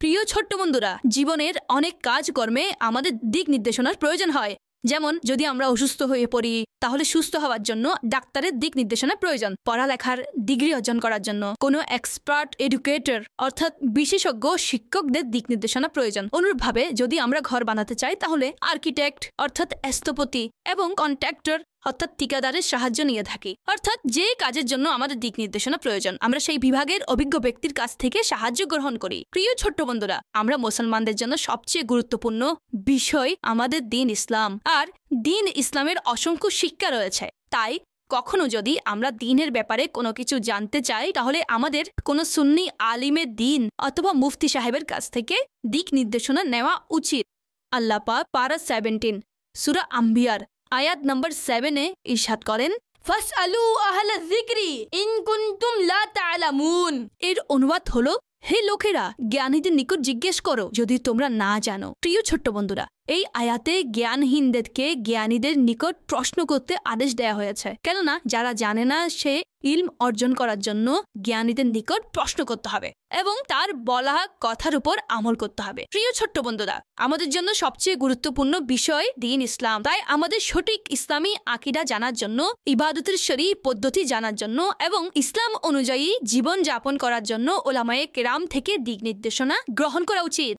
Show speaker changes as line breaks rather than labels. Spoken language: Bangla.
প্রিয় ছোট্ট বন্ধুরা, জীবনের অনেক কাজকর্মে আমাদের দিক নির্দেশনার প্রয়োজন হয়। যেমন যদি আমরা অসুস্থ হয়ে পড়ি তাহলে সুস্থ হওয়ার জন্য ডাক্তারের দিক নির্দেশনা প্রয়োজন। পড়ালেখার ডিগ্রি অর্জন করার জন্য কোনো এক্সপার্ট এডুকেটর অর্থাৎ বিশেষজ্ঞ শিক্ষকদের দিক নির্দেশনা প্রয়োজন। অনুরূপভাবে যদি আমরা ঘর বানাতে চাই তাহলে আর্কিটেক্ট অর্থাৎ স্থপতি এবং কন্ট্রাক্টর অর্থাৎ ঠিকাদারের সাহায্য নিয়ে থাকি। অর্থাৎ যে কাজের জন্য আমাদের দিক নির্দেশনা প্রয়োজন আমরা সেই বিভাগের অভিজ্ঞ ব্যক্তির কাছ থেকে সাহায্য গ্রহণ করি। প্রিয় ছোট্ট বন্ধুরা, আমরা মুসলমানদের জন্য সবচেয়ে গুরুত্বপূর্ণ বিষয় আমাদের দ্বীন ইসলাম, আর দ্বীন ইসলামের অসংখ্য শিক্ষা রয়েছে। তাই কখনো যদি আমরা দ্বীনের ব্যাপারে কোনো কিছু জানতে চাই তাহলে আমাদের কোনো সুন্নি আলিমের দ্বীন অথবা মুফতি সাহেবের কাছ থেকে দিক নির্দেশনা নেওয়া উচিত। আল্লাহ পাক পারা 17 সূরা আম্বিয়ার আয়াত নম্বর 7-এ ইরশাদ করেন, ফাসআলু আহলা যিকরি ইন কুনতুম লা তা'লামুন। এর অনুবাদ হলো, হে লোকেরা, জ্ঞানীদের নিকট জিজ্ঞেস করো যদি তোমরা না জানো। প্রিয় ছোট্ট বন্ধুরা, এই আয়াতে জ্ঞানহীনদেরকে জ্ঞানীদের নিকট প্রশ্ন করতে আদেশ দেয়া হয়েছে, কেননা যারা জানে না সে ইলম অর্জন করার জন্য জ্ঞানীদের নিকট প্রশ্ন করতে হবে এবং তার বলা কথার উপর আমল করতে হবে। প্রিয় ছোট্ট বন্ধুরা, আমাদের জন্য সবচেয়ে গুরুত্বপূর্ণ বিষয় দ্বীন ইসলাম। তাই আমাদের সঠিক ইসলামী আকীদা জানার জন্য, ইবাদতের শরীয়হ পদ্ধতি জানার জন্য এবং ইসলাম অনুযায়ী জীবন যাপন করার জন্য উলামায়ে কেরাম থেকে দিক নির্দেশনা গ্রহণ করা উচিত।